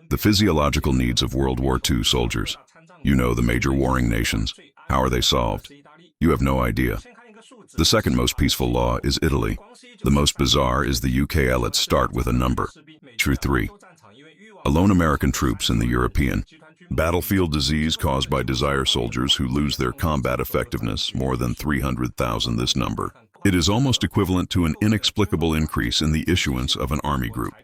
The physiological needs of World War II soldiers. You know the major warring nations. How are they solved? You have no idea. The second most peaceful law is Italy. The most bizarre is the UK. Let's start with a number. True 3. Alone American troops in the European. Battlefield disease caused by desire soldiers who lose their combat effectiveness, more than 300,000 this number. It is almost equivalent to an inexplicable increase in the issuance of an army group.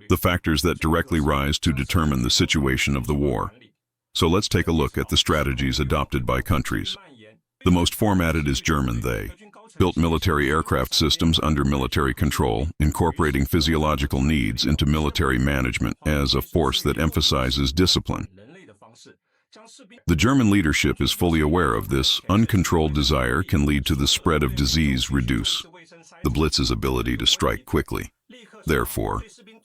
The factors that directly rise to determine the situation of the war. So let's take a look at the strategies adopted by countries. The most formatted is German. They built military aircraft systems under military control, incorporating physiological needs into military management as a force that emphasizes discipline. The German leadership is fully aware of this. Uncontrolled desire can lead to the spread of disease. Reduce the Blitz's ability to strike quickly. Therefore,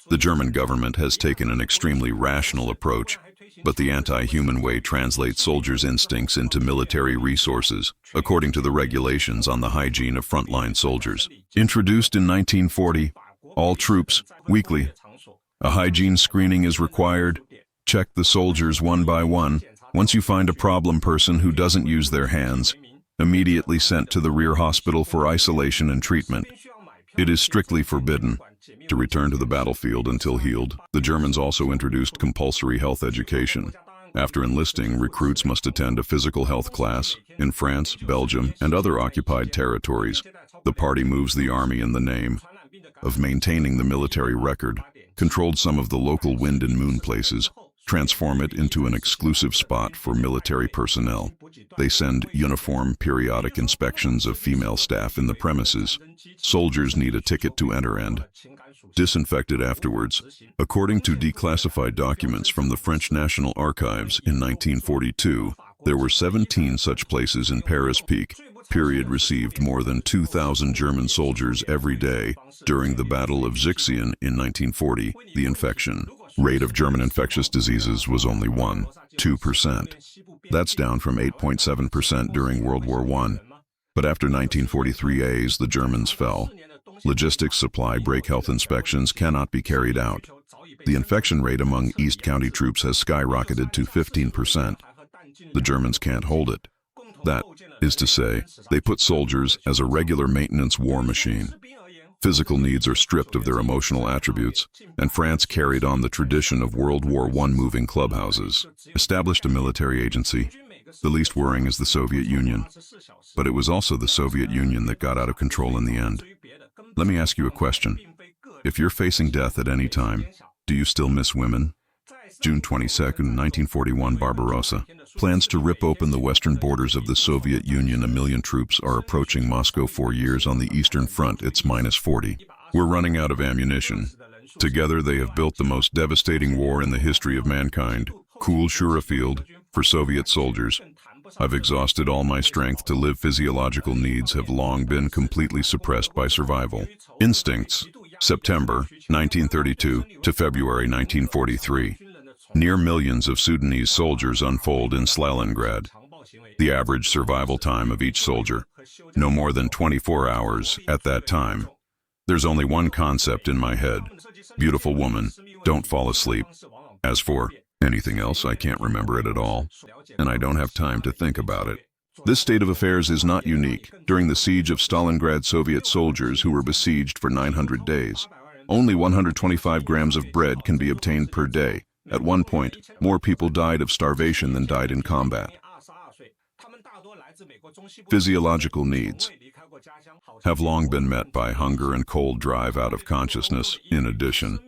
the German government has taken an extremely rational approach, but the anti-human way translates soldiers' instincts into military resources, according to the regulations on the hygiene of frontline soldiers. Introduced in 1940, all troops, weekly. A hygiene screening is required. Check the soldiers one by one. Once you find a problem person who doesn't use their hands, immediately sent to the rear hospital for isolation and treatment. It is strictly forbidden to return to the battlefield until healed. The Germans also introduced compulsory health education. After enlisting, recruits must attend a physical health class. In France, Belgium, and other occupied territories, the party moves the army in the name of maintaining the military record, controlled some of the local wind and moon places, transform it into an exclusive spot for military personnel. They send uniform periodic inspections of female staff in the premises. Soldiers need a ticket to enter and disinfected afterwards. According to declassified documents from the French National Archives in 1942, there were 17 such places in Paris. Peak period received more than 2,000 German soldiers every day. During the Battle of Zixian in 1940, the infection rate of German infectious diseases was only 2%. That's down from 8.7% during World War I. But after 1943, the Germans fell. Logistics, supply, break, health inspections cannot be carried out. The infection rate among East County troops has skyrocketed to 15%. The Germans can't hold it. That is to say, they put soldiers as a regular maintenance war machine. Physical needs are stripped of their emotional attributes, and France carried on the tradition of World War I moving clubhouses, established a military agency. The least worrying is the Soviet Union. But it was also the Soviet Union that got out of control in the end. Let me ask you a question. If you're facing death at any time, do you still miss women? June 22, 1941, Barbarossa. Plans to rip open the western borders of the Soviet Union. 1 million troops are approaching Moscow. 4 years on the Eastern Front, it's -40. We're running out of ammunition. Together they have built the most devastating war in the history of mankind. Cool Field for Soviet soldiers. I've exhausted all my strength to live. Physiological needs have long been completely suppressed by survival instincts. September 1932 to February 1943. Near millions of Sudanese soldiers unfold in Stalingrad. The average survival time of each soldier, no more than 24 hours at that time. There's only one concept in my head. Beautiful woman, don't fall asleep. As for anything else, I can't remember it at all, and I don't have time to think about it. This state of affairs is not unique. During the siege of Stalingrad, Soviet soldiers who were besieged for 900 days, only 125 grams of bread can be obtained per day. At one point, more people died of starvation than died in combat. Physiological needs have long been met by hunger and cold drive out of consciousness. In addition,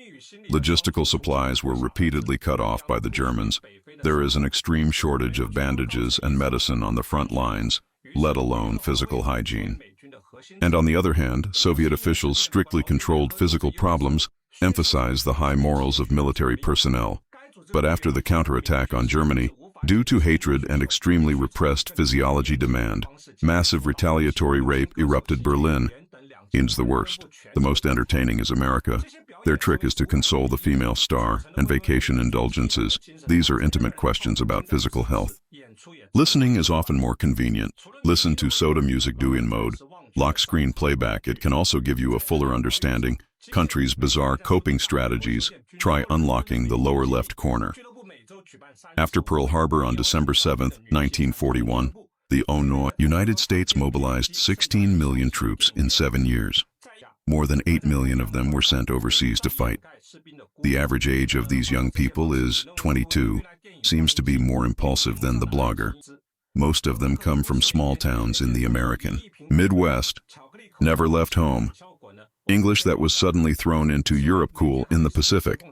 logistical supplies were repeatedly cut off by the Germans. There is an extreme shortage of bandages and medicine on the front lines, let alone physical hygiene. And on the other hand, Soviet officials strictly controlled physical problems, emphasized the high morals of military personnel. But after the counterattack on Germany, due to hatred and extremely repressed physiology demand, massive retaliatory rape erupted. Berlin is the worst. The most entertaining is America. Their trick is to console the female star and vacation indulgences. These are intimate questions about physical health. Listening is often more convenient. Listen to soda music. Do in mode. Lock screen playback. It can also give you a fuller understanding. country's bizarre coping strategies, try unlocking the lower left corner. After Pearl Harbor on December 7, 1941, the United States mobilized 16 million troops in 7 years. More than 8 million of them were sent overseas to fight. The average age of these young people is 22, seems to be more impulsive than the blogger. Most of them come from small towns in the American Midwest, never left home. English that was suddenly thrown into Europe, cool in the Pacific,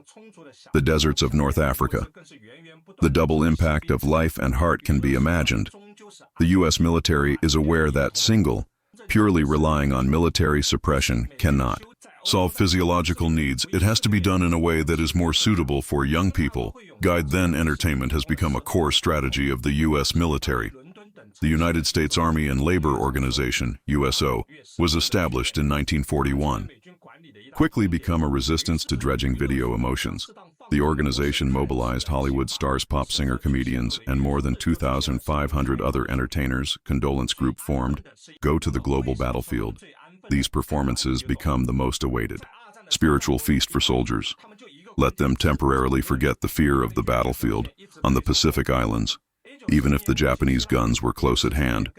the deserts of North Africa. The double impact of life and heart can be imagined. The U.S. military is aware that purely relying on military suppression cannot solve physiological needs. It has to be done in a way that is more suitable for young people. Guide-then entertainment has become a core strategy of the U.S. military. The United States Army and Labor Organization, USO, was established in 1941. Quickly become a resistance to dredging video emotions. The organization mobilized Hollywood stars, pop singer, comedians, and more than 2,500 other entertainers. Condolence group formed, go to the global battlefield. These performances become the most awaited spiritual feast for soldiers. Let them temporarily forget the fear of the battlefield on the Pacific Islands. Even if the Japanese guns were close at hand,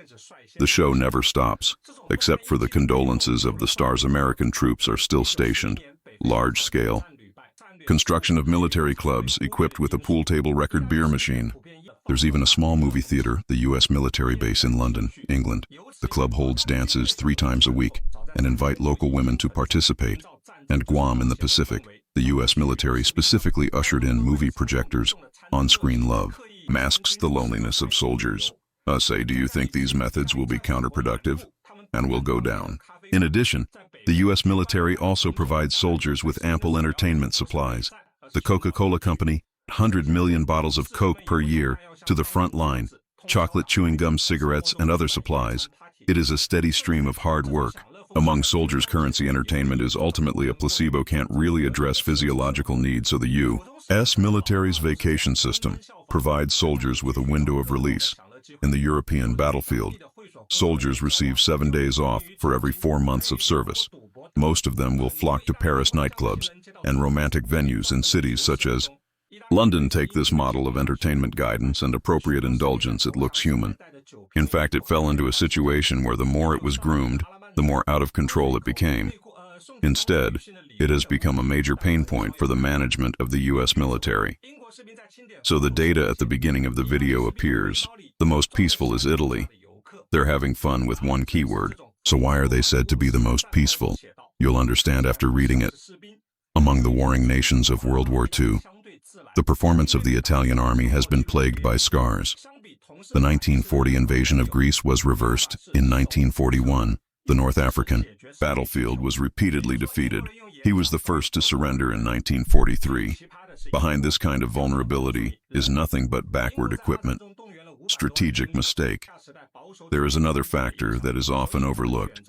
the show never stops, except for the condolences of the stars. American troops are still stationed, large scale. Construction of military clubs equipped with a pool table, record beer machine. There's even a small movie theater, the U.S. military base in London, England. The club holds dances 3 times a week and invite local women to participate. And Guam in the Pacific, the U.S. military specifically ushered in movie projectors. On-screen love masks the loneliness of soldiers. Say, do you think these methods will be counterproductive and will go down? In addition, the U.S. military also provides soldiers with ample entertainment supplies. The Coca-Cola Company, 100 million bottles of Coke per year to the front line, chocolate, chewing gum, cigarettes, and other supplies. It is a steady stream of hard work. Among soldiers, currency entertainment is ultimately a placebo, can't really address physiological needs, so the U.S. military's vacation system provides soldiers with a window of release. In the European battlefield, soldiers receive 7 days off for every 4 months of service. Most of them will flock to Paris nightclubs and romantic venues in cities such as London. Take this model of entertainment guidance and appropriate indulgence. It looks human. In fact, it fell into a situation where the more it was groomed, the more out of control it became. Instead, it has become a major pain point for the management of the U.S. military. So the data at the beginning of the video appears. The most peaceful is Italy. They're having fun with one keyword. So why are they said to be the most peaceful? You'll understand after reading it. Among the warring nations of World War II, the performance of the Italian army has been plagued by scars. The 1940 invasion of Greece was reversed in 1941. The North African battlefield was repeatedly defeated. He was the first to surrender in 1943. Behind this kind of vulnerability is nothing but backward equipment. Strategic mistake. There is another factor that is often overlooked,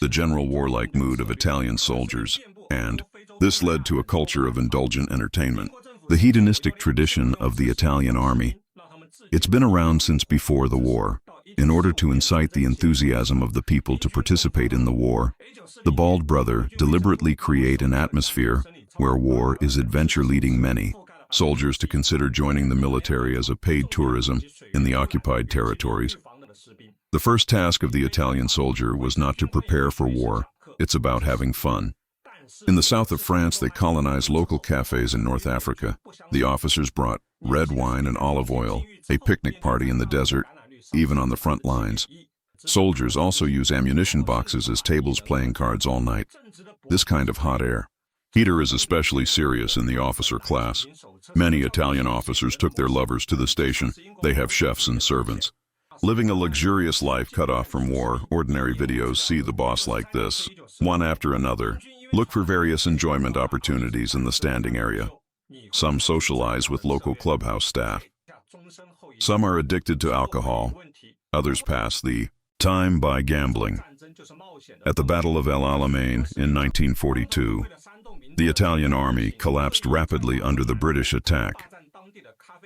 the general warlike mood of Italian soldiers, and this led to a culture of indulgent entertainment. The hedonistic tradition of the Italian army. It's been around since before the war. In order to incite the enthusiasm of the people to participate in the war, the Bald Brother deliberately create an atmosphere where war is adventure, leading many soldiers to consider joining the military as a paid tourism in the occupied territories. The first task of the Italian soldier was not to prepare for war, it's about having fun. In the south of France, they colonized local cafes in North Africa. The officers brought red wine and olive oil, a picnic party in the desert, even on the front lines. Soldiers also use ammunition boxes as tables, playing cards all night. This kind of hot air heater is especially serious in the officer class. Many Italian officers took their lovers to the station. They have chefs and servants. Living a luxurious life cut off from war. Ordinary videos see the boss like this, one after another. Look for various enjoyment opportunities in the standing area. Some socialize with local clubhouse staff. Some are addicted to alcohol. Others pass the time by gambling. At the Battle of El Alamein in 1942, the Italian army collapsed rapidly under the British attack.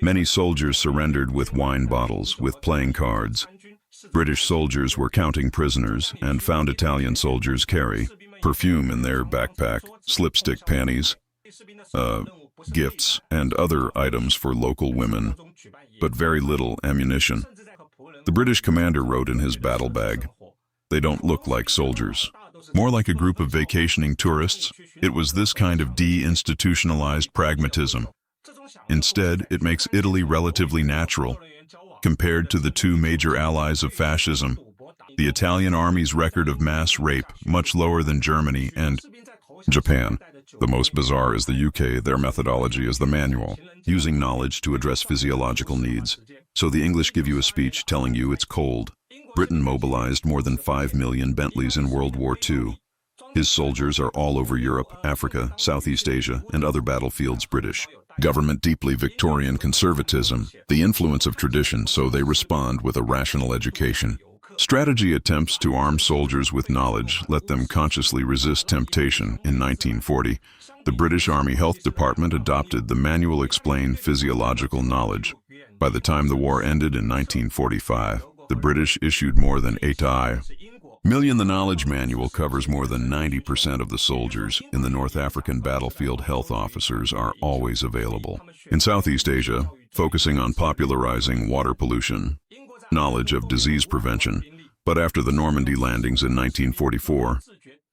Many soldiers surrendered with wine bottles, with playing cards. British soldiers were counting prisoners and found Italian soldiers carry perfume in their backpack, slipstick panties, gifts, and other items for local women, but very little ammunition. The British commander wrote in his battle bag, "They don't look like soldiers. More like a group of vacationing tourists." It was this kind of de-institutionalized pragmatism. Instead, it makes Italy relatively natural. Compared to the two major allies of fascism, the Italian army's record of mass rape much lower than Germany and Japan. The most bizarre is the UK. Their methodology is the manual, using knowledge to address physiological needs. So the English give you a speech telling you it's cold. Britain mobilized more than 5 million Bentleys in World War II. His soldiers are all over Europe, Africa, Southeast Asia, and other battlefields. British government deeply Victorian conservatism, the influence of tradition, so they respond with a rational education. Strategy attempts to arm soldiers with knowledge, let them consciously resist temptation. In 1940, the British Army Health Department adopted the manual Explain Physiological Knowledge. By the time the war ended in 1945, the British issued more than 8 million. The knowledge manual covers more than 90% of the soldiers. In the North African battlefield, health officers are always available. In Southeast Asia, focusing on popularizing water pollution, knowledge of disease prevention, but after the Normandy landings in 1944,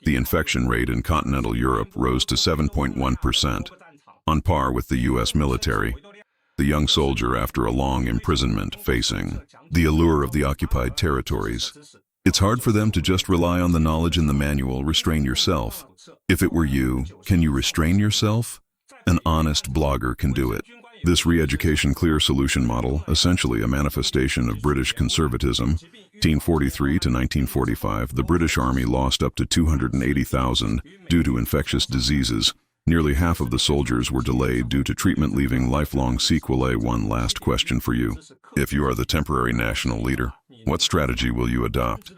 the infection rate in continental Europe rose to 7.1%, on par with the U.S. military. The young soldier, after a long imprisonment, facing the allure of the occupied territories. It's hard for them to just rely on the knowledge in the manual. Restrain yourself. If it were you, can you restrain yourself? An honest blogger can do it. This re-education clear solution model, essentially a manifestation of British conservatism. 1943 to 1945, the British Army lost up to 280,000 due to infectious diseases. Nearly half of the soldiers were delayed due to treatment, leaving lifelong sequelae. One last question for you. If you are the temporary national leader, what strategy will you adopt?